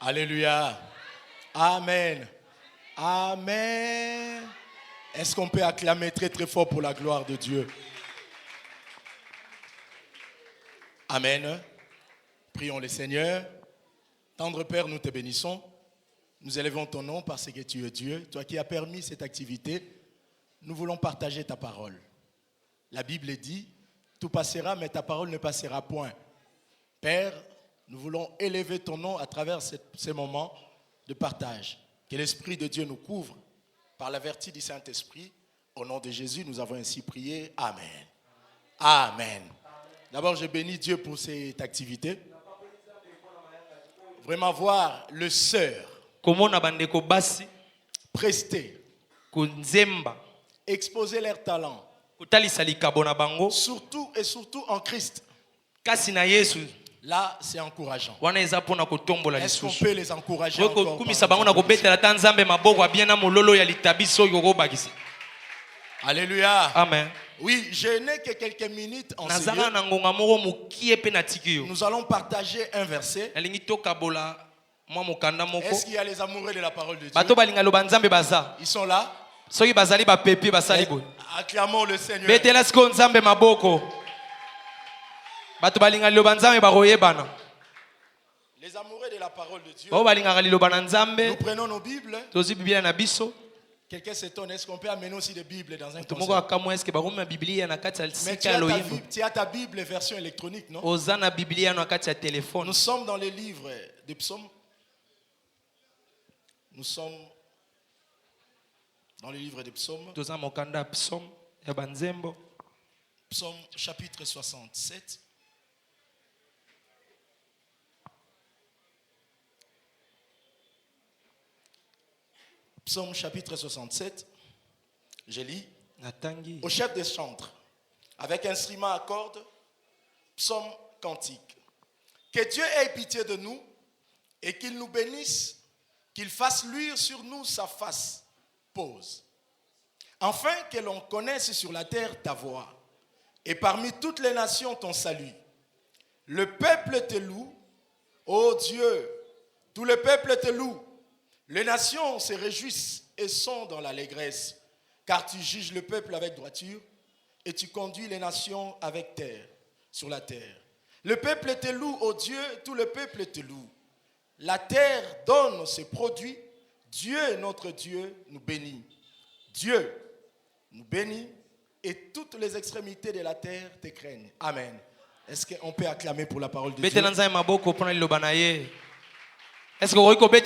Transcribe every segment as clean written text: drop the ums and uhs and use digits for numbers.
Alléluia. Amen. Amen. Est-ce qu'on peut acclamer très très fort pour la gloire de Dieu? Amen. Prions le Seigneur. Tendre Père, nous te bénissons. Nous élevons ton nom parce que tu es Dieu. Toi qui as permis cette activité, nous voulons partager ta parole. La Bible dit, tout passera, mais ta parole ne passera point. Père, nous voulons élever ton nom à travers ces moments de partage. Que l'Esprit de Dieu nous couvre par la vertu du Saint-Esprit. Au nom de Jésus, nous avons ainsi prié. Amen. Amen. D'abord, je bénis Dieu pour cette activité. Vraiment voir le sœur prester, exposer leurs talents, surtout et surtout en Christ. Là, c'est encourageant. Est-ce qu'on peut les encourager encore? Alléluia. Amen. Oui, je n'ai que quelques minutes en ce lieu. Nous allons partager un verset. Est-ce qu'il y a les amoureux de la parole de Dieu? Ils sont là. Acclamons le Seigneur. Les amoureux de la parole de Dieu. Nous prenons nos Bibles. Quelqu'un s'étonne, est-ce qu'on peut amener aussi des Bibles dans un concert? Mais tu as ta Bible version électronique, non? Nous sommes dans les livres des psaumes. Nous sommes dans les livres des psaumes. Psaume chapitre 67. Psaume chapitre 67, je lis. Au chef des chantres, avec instrument à cordes, psaume cantique. Que Dieu ait pitié de nous et qu'il nous bénisse, qu'il fasse luire sur nous sa face. Pause. Afin que l'on connaisse sur la terre ta voix et parmi toutes les nations ton salut. Le peuple te loue, ô Dieu, tout le peuple te loue. Les nations se réjouissent et sont dans l'allégresse, car tu juges le peuple avec droiture et tu conduis les nations avec terre, sur la terre. Le peuple te loue, ô Dieu, tout le peuple te loue. La terre donne ses produits. Dieu, notre Dieu, nous bénit. Dieu nous bénit et toutes les extrémités de la terre te craignent. Amen. Est-ce qu'on peut acclamer pour la parole de Dieu? Est-ce que vous pouvez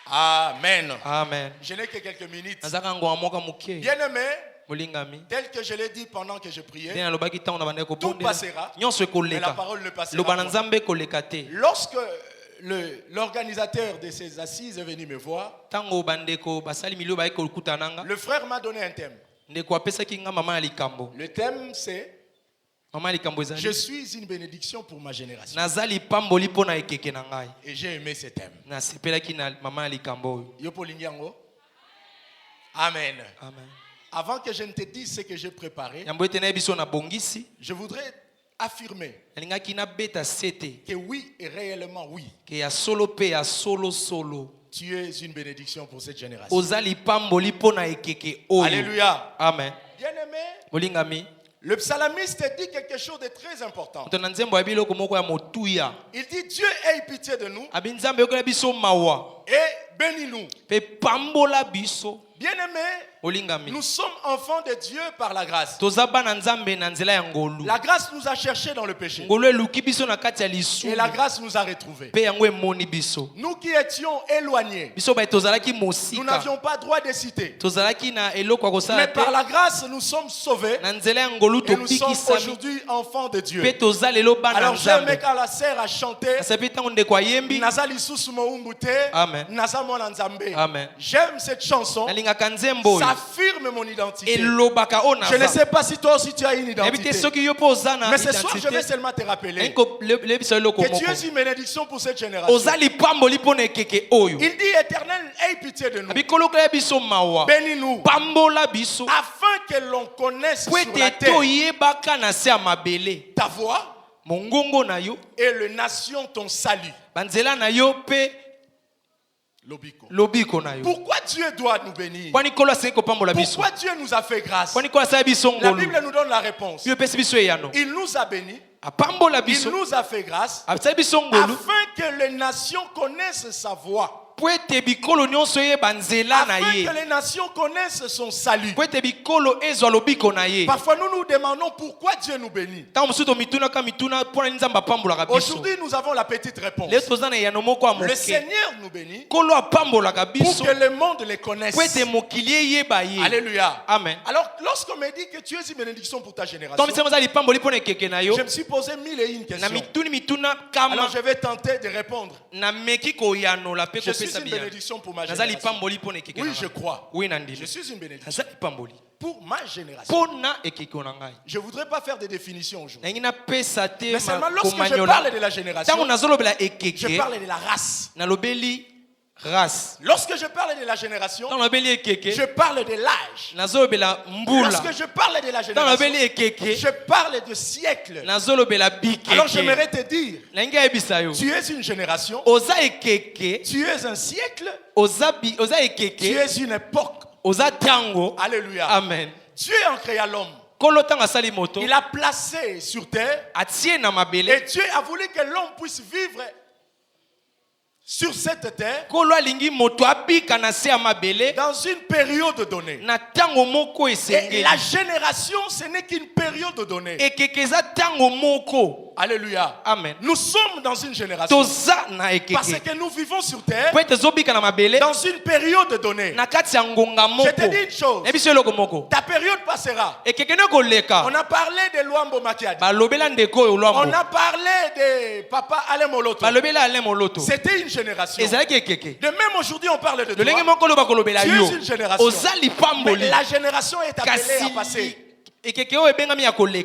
Amen. Amen. Je n'ai que quelques minutes. Bien-aimé, tel que je l'ai dit pendant que je priais, tout passera, mais la parole ne passera pas. Lorsque l'organisateur de ces assises est venu me voir, le frère m'a donné un thème. Le thème c'est je suis une bénédiction pour ma génération. Et j'ai aimé ce thème. Amen. Amen. Avant que je ne te dise ce que j'ai préparé, je voudrais affirmer que oui et réellement oui, tu es une bénédiction pour cette génération. Alléluia. Amen. Bien-aimé, le psalamiste dit quelque chose de très important. Il dit Dieu ait pitié de nous et bénis-nous. Bien-aimé, nous sommes enfants de Dieu par la grâce. La grâce nous a cherchés dans le péché. Et la grâce nous a retrouvés. Nous qui étions éloignés, nous n'avions pas droit de citer. Mais par la grâce, nous sommes sauvés. Et nous sommes aujourd'hui enfants de Dieu. Alors j'aime quand la sœur a chanté J'aime cette chanson. Ça affirme mon identité. Je ne sais pas si toi aussi tu as une identité. Mais ce soir, je vais seulement te rappeler que tu es une bénédiction pour cette génération. Il dit Éternel, aie pitié de nous. Bénis-nous. Afin que l'on connaisse sur la terre ta voix mongongo na yo et les nations ton salut. banzela na yo pe lobiko na yo. Pourquoi Dieu doit nous bénir? Pourquoi Dieu nous a fait grâce? La Bible nous donne la réponse. Il nous a bénis. Il nous a fait grâce afin que les nations connaissent sa voix. Afin que les nations connaissent son salut. Parfois nous nous demandons pourquoi Dieu nous bénit. Aujourd'hui nous avons la petite réponse. Le Seigneur nous bénit pour que le monde les connaisse. Alléluia. Amen. Alors lorsqu'on me dit que tu es une bénédiction pour ta génération, je me suis posé 1001 questions. Alors je vais tenter de répondre. Je suis une bénédiction pour ma génération. Oui, je crois. Je suis une bénédiction pour ma génération. Je ne voudrais pas faire des définitions aujourd'hui. Mais seulement lorsque je parle de la génération, je parle de la race. Lorsque je parle de la génération, je parle de l'âge. Lorsque je parle de la génération, je parle de siècle. Alors j'aimerais te dire, tu es une génération, tu es un siècle, tu es une époque. Alléluia. Amen. Dieu a créé l'homme. Il a placé sur terre et Dieu a voulu que l'homme puisse vivre sur cette terre dans une période donnée. Et la génération, ce n'est qu'une période donnée. Alléluia. Amen. Nous sommes dans une génération parce que nous vivons sur terre dans une période donnée. Je te dis une chose, ta période passera. On a parlé de Luambo Makiadi. On a parlé de Papa Ale Moloto. C'était une génération. De même aujourd'hui on parle de toi. Tu es une génération. Mais la génération est appelée à passer.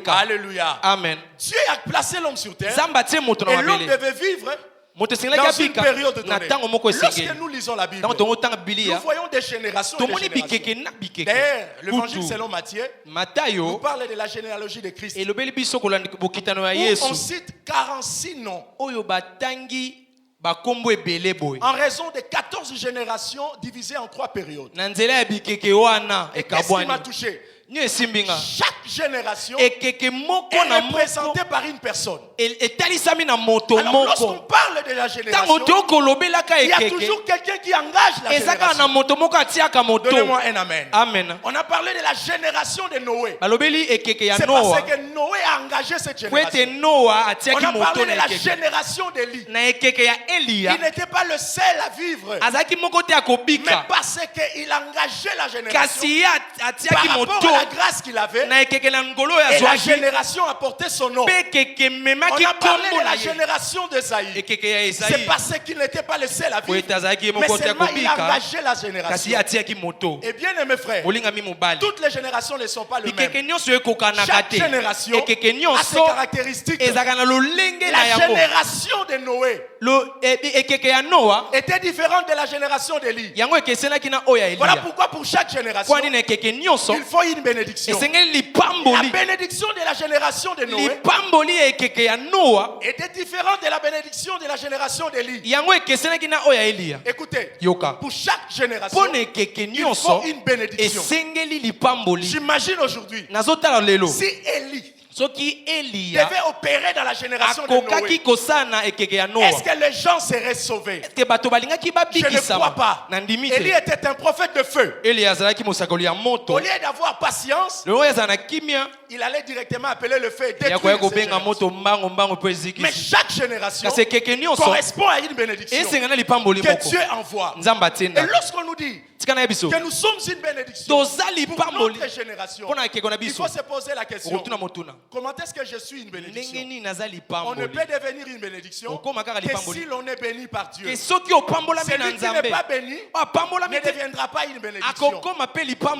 Alléluia. Amen. Dieu a placé l'homme sur terre et l'homme devait vivre dans une période donnée. Lorsque nous lisons la Bible, nous voyons des générations et des générations. D'ailleurs, l'évangile selon Matthieu nous parle de la généalogie de Christ où on cite 46 noms en raison de 14 générations divisées en 3 périodes. Et qu'est-ce qui m'a touché? Chaque génération est représentée par une personne. Alors lorsqu'on parle de la génération, il y a toujours quelqu'un qui engage la génération. Donnez-moi un amen. Amen. On a parlé de la génération de Noé. C'est parce que Noé a engagé cette génération. On a parlé de la génération d'Élie. Il n'était pas le seul à vivre, mais parce qu'il engageait la génération par rapport à la grâce qu'il avait, et la génération a porté son nom. On a parlé de la génération d'Esaïe. C'est parce qu'il n'était pas le seul à vivre, mais seulement il a engagé la génération. Et bien mes frères, toutes les générations ne sont pas le même. Chaque génération a ses caractéristiques. La génération de Noé était différente de la génération d'Élie. Voilà pourquoi pour chaque génération il faut une bénédiction. La bénédiction de la génération de Noé était différente de la bénédiction de la génération d'Élie. Écoutez, pour chaque génération il faut une bénédiction. J'imagine aujourd'hui si Élie devait opérer dans la génération de Noé, est-ce que les gens seraient sauvés? Je ne crois pas. Élie était un prophète de feu. Au lieu d'avoir patience, il allait directement appeler le feu et détruire cette génération. Mais chaque génération correspond à une bénédiction que Dieu envoie. Et lorsqu'on nous dit que nous sommes une bénédiction pour notre génération, il faut se poser la question: comment est-ce que je suis une bénédiction? On ne peut devenir une bénédiction que si l'on est béni par Dieu. Celui qui n'est pas béni ne deviendra pas une bénédiction.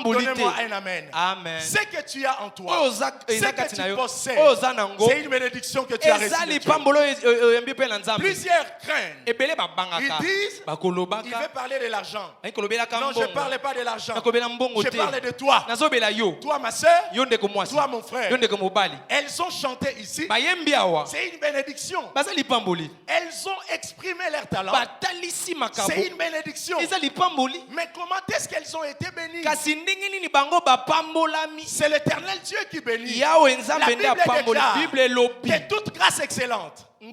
Donnez-moi un amen. Ce que tu as en toi, Ce que tu possèdes, c'est une bénédiction que tu as reçue de Dieu. Plusieurs craignent. Ils disent, il veut parler de l'argent. Non, je ne parlais pas de l'argent. Je parlais de toi. Toi, ma soeur. Toi, mon frère. Elles ont chanté ici. C'est une bénédiction. Elles ont exprimé leur talent. C'est une bénédiction. Mais comment est-ce qu'elles ont été bénies? C'est l'Éternel Dieu qui bénit. La Bible déclare que toute grâce excellente et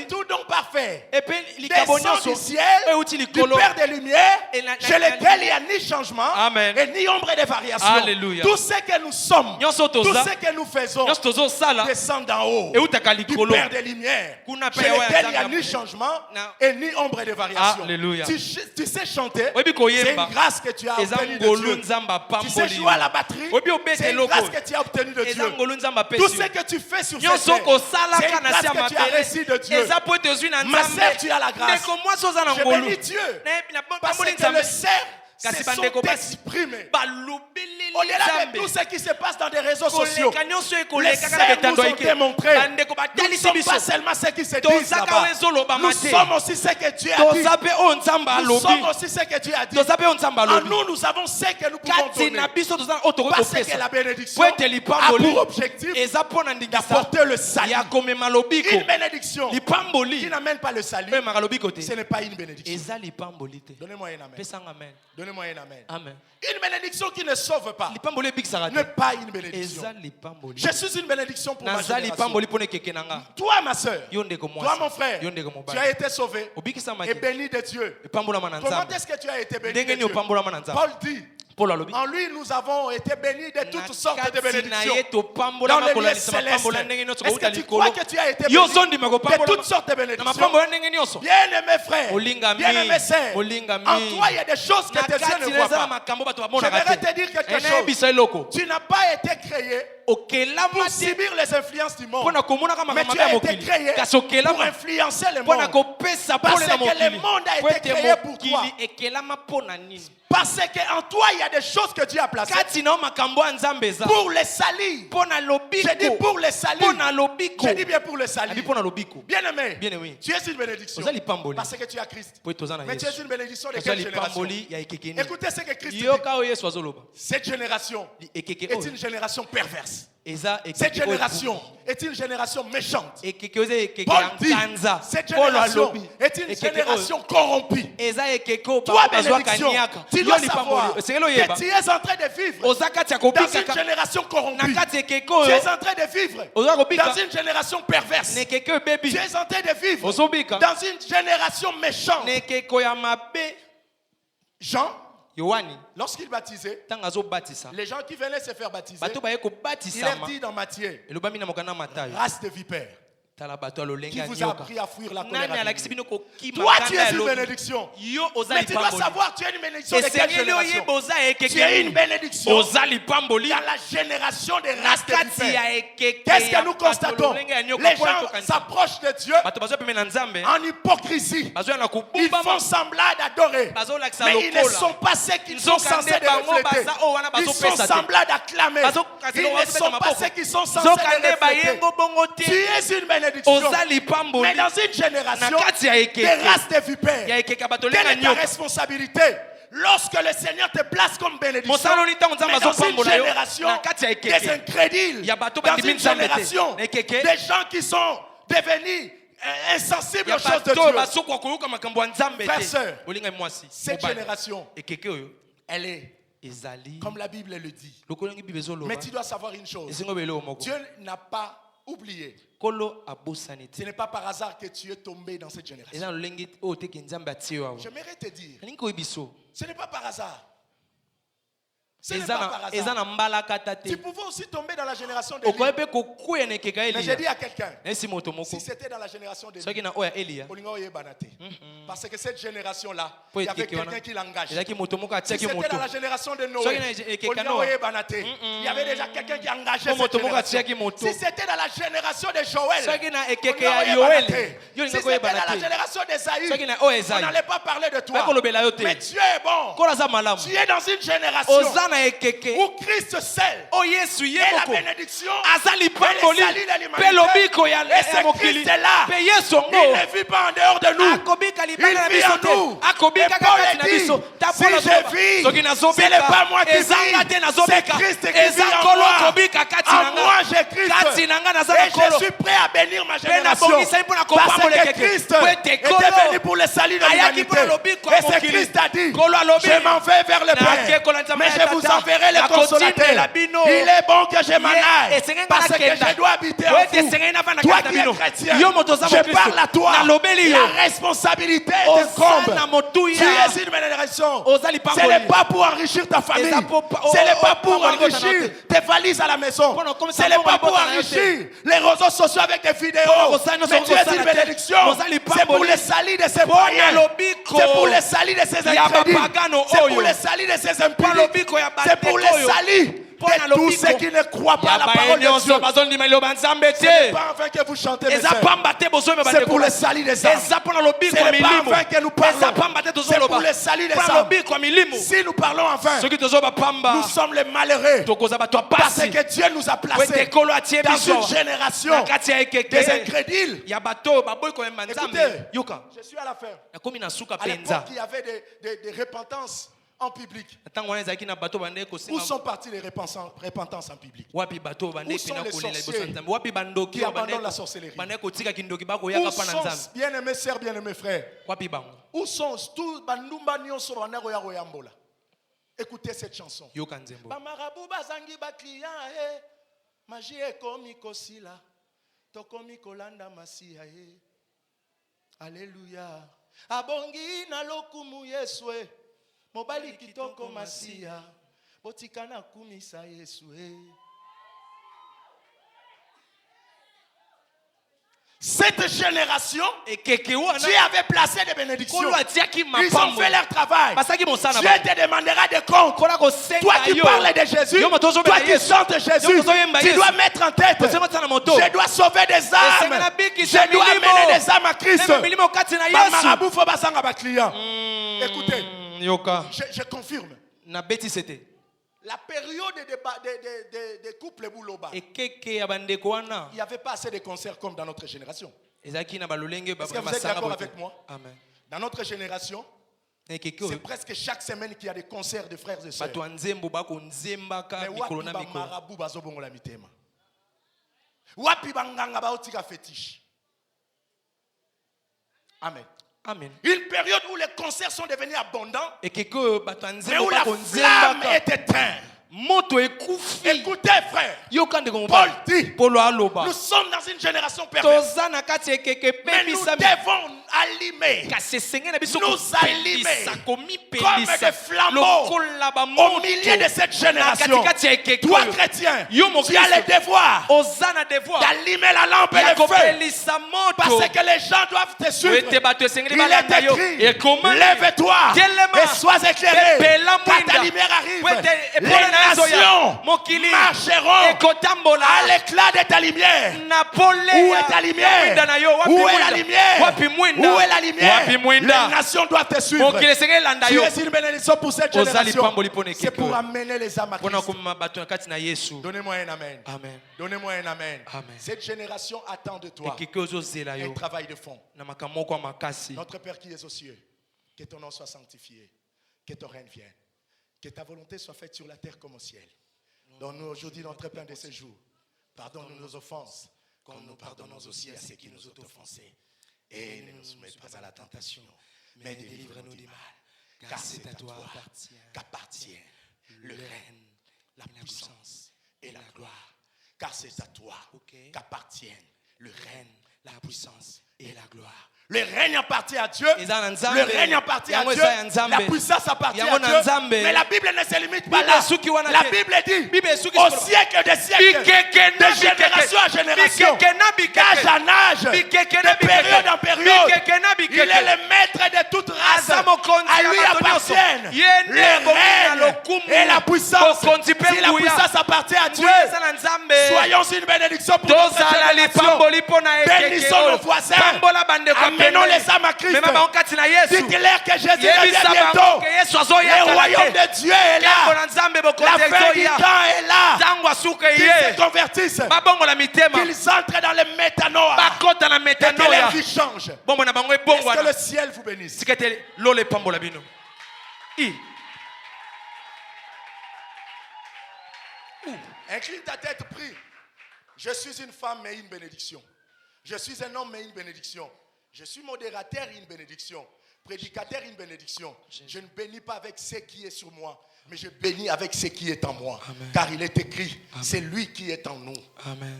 tout don parfait descend du ciel, du Père des Lumières, chez lequel il n'y a ni changement et ni ombre de variation. Alléluia. Tout ce que nous sommes, tout ce que nous faisons descend d'en haut, du Père des Lumières, chez lequel il n'y a ni changement et ni ombre de variation. Alléluia. Tu sais chanter, c'est une grâce que tu as obtenue de Dieu. Tu sais jouer à la batterie, c'est une grâce que tu as obtenue de Dieu. Tout ce que tu fais sur cette terre, c'est une grâce que tu as reçu de Dieu. Ma sœur, tu as la grâce. Je bénis Dieu parce que le cerf, c'est son d'exprimer. Au-delà de tout ce qui se passe dans des réseaux sociaux, les cerfs nous ont démontré. Nous ne sommes pas seulement ceux qui se disent là-bas. Nous sommes aussi ce que Dieu a dit. Nous sommes aussi ce que Dieu a dit. En nous, nous avons ce que nous pouvons donner. Parce que la bénédiction a pour objectif d'apporter le salut. Une bénédiction qui n'amène pas le salut, ce n'est pas une bénédiction. Donnez-moi un amen. Donnez-moi un amen. Amen. Une bénédiction qui ne sauve pas n'est pas une bénédiction. Je suis une bénédiction pour ma génération. Toi, ma soeur, toi, mon frère, tu as été sauvé et béni de Dieu. Comment est-ce que tu as été béni de Dieu? Paul dit, en lui, nous avons été bénis de toutes sortes de bénédictions dans les lieux célestes. Est-ce que tu crois que tu as été béni de toutes sortes de bénédictions? Bien-aimé frère, bien-aimé sœur, en toi, il y a des choses que tes yeux ne voient pas. Je voudrais te dire quelque chose. Tu n'as pas été créé pour subir les influences du monde, mais tu as été créé pour influencer le monde. Parce que le monde a été créé pour toi. Parce qu'en toi, il y a des choses que Dieu a placées pour le salut. Je dis pour le salut. Je dis bien pour le salut. Bien-aimé, tu es une bénédiction parce que tu as Christ. Mais tu es une bénédiction de quelle génération? Écoutez ce que Christ dit. Cette génération est une génération perverse. Cette génération est une génération méchante. Paul dit, cette génération est une génération corrompue. Toi, bénédiction, tu dois savoir que tu es en train de vivre dans une génération corrompue. Tu es en train de vivre dans une génération perverse. Tu es en train de vivre dans une génération méchante. Jean, lorsqu'il baptisait, les gens qui venaient se faire baptiser, il leur dit dans Matthieu, race de vipères, qui vous a appris à fuir la colère. Toi, tu es une bénédiction. Mais tu dois savoir, tu es une bénédiction de quelle génération? Tu es une bénédiction dans la génération des races de vipères. Qu'est-ce que nous constatons? Les gens s'approchent de Dieu en hypocrisie. Ils font semblant d'adorer, mais ils ne sont pas ceux qu'ils sont censés refléter. Ils sont semblants d'acclamer. Ils ne sont pas ceux qui sont censés refléter. Tu es une bénédiction. Mais dans une génération des races de vipères, quelle est ta responsabilité lorsque le Seigneur te place comme bénédiction? Mais dans une génération des incrédules, dans une génération des gens qui sont devenus insensibles aux choses de Dieu. Frères, sœurs, cette génération, elle est comme la Bible le dit. Mais tu dois savoir une chose. Dieu n'a pas oublié. Ce n'est pas par hasard que tu es tombé dans cette génération. J'aimerais te dire, ce n'est pas par hasard. Ce n'est pas par hasard. Tu pouvais aussi tomber dans la génération d'Élie. Mais j'ai dit à quelqu'un, si c'était dans la génération d'Élie, parce que cette génération-là, il y avait quelqu'un qui l'engageait. Si c'était dans la génération de Noé, il y avait déjà quelqu'un qui engageait cette génération. Si c'était dans la génération de Joël, si c'était dans la génération d'Esaü, on n'allait pas parler de toi. Mais Dieu est bon. Tu es dans une génération où Christ seul est la bénédiction et les salut de l'humanité. Et ce Christ est là. Il ne vit pas en dehors de nous. Il vit en nous. Et Paul dit, si je vis, ce n'est pas moi qui vis, c'est Christ qui vit en moi. En moi, j'ai Christ. Et je suis prêt à bénir ma génération. Parce que Christ était venu pour le salut de l'humanité. Et ce Christ a dit, je m'en vais vers le Père, mais je vous enverrai le consolateur. Il est bon que je m'en aille, parce que je dois habiter en vous. Toi qui es chrétien, je parle à toi. La responsabilité t'incombe. Tu es une bénédiction. Ce n'est pas pour enrichir ta famille. Ce n'est pas pour enrichir tes valises à la maison. Ce n'est pas pour enrichir les réseaux sociaux avec des vidéos. Mais tu es une bénédiction. C'est pour le salut de ces païens. C'est pour le salut de ces incrédules. C'est pour le salut de ces impudiques. C'est pour le salut de tous ceux qui ne croient pas à la parole de Dieu. Ce n'est pas afin que vous chantez, mes sœurs. C'est pour le salut des âmes. Ce n'est pas afin que nous parlons. C'est pour le salut des âmes. Si nous parlons enfin, nous sommes les malheureux. Parce que Dieu nous a placés dans une génération des incrédules. Écoutez, je suis à la fin. À l'époque, il y avait des repentances en public. Où sont partis les repentances en public? Où sont les sorciers qui abandonnent la sorcellerie? Où sont, bien-aimés sœurs, bien-aimés frères? Où sont tous bandumba nyonso banako ya koyambola? Écoutez cette chanson. Bamarabu bazangi bakliya magie ekomi kosila tokomi kolanda masiya Alléluia. Abongi na lokumu Yesue. Mobali kitoko masia. Botikana kumisa Yesue. Cette génération, Dieu avait placé des bénédictions. Ils ont fait leur travail. Dieu te demandera des comptes. Toi qui parles de Jésus, toi qui chantes Jésus, tu dois mettre en tête, je dois sauver des âmes. Je dois amener des âmes à Christ. Écoutez, je confirme. La période des couples Bouloba, il n'y avait pas assez de concerts comme dans notre génération. Est-ce que vous êtes d'accord avec moi? Amen. Dans notre génération, c'est presque chaque semaine qu'il y a des concerts de frères et sœurs. Mais wapi ba marabu bazobongo la mitema. Wapi banganga baotika fétiche. Amen. Amen. Une période où les concerts sont devenus abondants, mais où la flamme est éteinte. Écoutez frère, Paul dit, nous sommes dans une génération perverse, mais nous devons allumer, nous allumer comme des flambeaux au milieu de cette génération. Toi chrétien, tu as le devoir d'allumer la lampe et le feu, parce que les gens doivent te suivre. Il est écrit, lève-toi et sois éclairé, car ta lumière arrive. Les nations marcheront à l'éclat de ta lumière. Où est ta lumière? Où est la lumière? Où est la lumière? Les nations doivent te suivre. Tu es une bénédiction pour cette génération. C'est pour amener les âmes à Christ. Donnez-moi un amen. Donnez-moi un amen. Cette génération attend de toi un travail de fond. Notre Père qui es aux cieux, que ton nom soit sanctifié, que ton règne vienne. Que ta volonté soit faite sur la terre comme au ciel. Donne-nous aujourd'hui notre pain de ce jour. Pardonne-nous nos offenses, comme nous pardonnons aussi à ceux qui nous ont offensés. Et ne nous soumets pas à la tentation, mais délivre-nous du mal. Car c'est à toi qu'appartient le règne, la puissance et la gloire. Car c'est à toi qu'appartiennent le règne, la puissance et la gloire. Le règne appartient à Dieu. Le règne appartient à Dieu. La puissance appartient à Dieu. Mais la Bible ne se limite pas là. La Bible dit au siècle des siècles, de génération à génération, d'âge en âge, de période en période, il est le maître de toute race. À lui appartiennent le règne et la puissance. Si la puissance appartient à Dieu, soyons une bénédiction pour notre génération. Bénissons nos voisins. Amenons les âmes à Christ. Dites-leur que Jésus revient bientôt. Le royaume de Dieu est là. La fin du temps est là. Qu'ils se convertissent. Qu'ils entrent dans le métanoïa. Et que leur vie change. Est-ce que le ciel vous bénisse? Incline ta tête, prie. Je suis une femme mais une bénédiction. Je suis un homme mais une bénédiction. Je suis modérateur et une bénédiction. Prédicateur et une bénédiction. Je ne bénis pas avec ce qui est sur moi, mais je bénis avec ce qui est en moi. Amen. Car il est écrit, c'est lui qui est en nous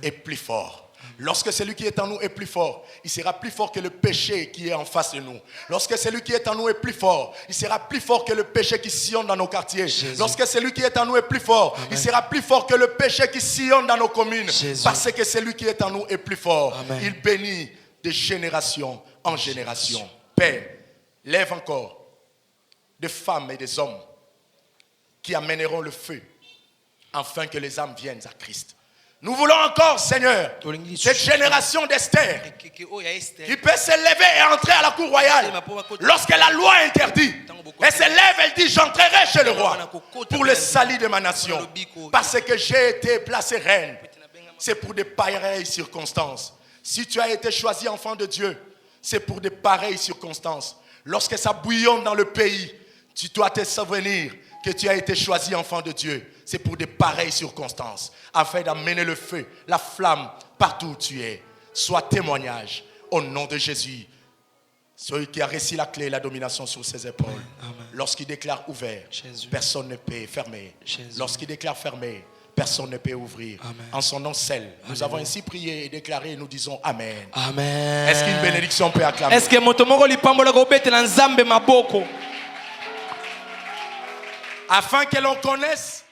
et plus fort. Lorsque celui qui est en nous est plus fort, il sera plus fort que le péché qui est en face de nous. Lorsque celui qui est en nous est plus fort, il sera plus fort que le péché qui sillonne dans nos quartiers. Jésus. Lorsque celui qui est en nous est plus fort, il sera plus fort que le péché qui sillonne dans nos communes. Jésus. Parce que celui qui est en nous est plus fort. Amen. Il bénit de génération en génération. Père, lève encore des femmes et des hommes qui amèneront le feu afin que les âmes viennent à Christ. Nous voulons encore, Seigneur, cette génération d'Esther qui peut se lever et entrer à la cour royale lorsque la loi interdit. Elle se lève, elle dit, j'entrerai chez le roi pour le salut de ma nation. Parce que j'ai été placée reine. C'est pour de pareilles circonstances. Si tu as été choisi enfant de Dieu, c'est pour de pareilles circonstances. Lorsque ça bouillonne dans le pays, tu dois te souvenir que tu as été choisi enfant de Dieu. C'est pour de pareilles circonstances, afin d'amener le feu, la flamme, partout où tu es. Sois témoignage au nom de Jésus. Celui qui a réussi la clé et la domination sur ses épaules. Lorsqu'il déclare ouvert, Jésus. Personne ne peut fermer. Lorsqu'il déclare fermé, personne ne peut ouvrir. Amen. En son nom seul, nous avons ainsi prié et déclaré et nous disons Amen. Amen. Est-ce qu'une bénédiction peut acclamer? Est-ce que motomoko lipambola gobetela nzambe maboko? Afin que l'on connaisse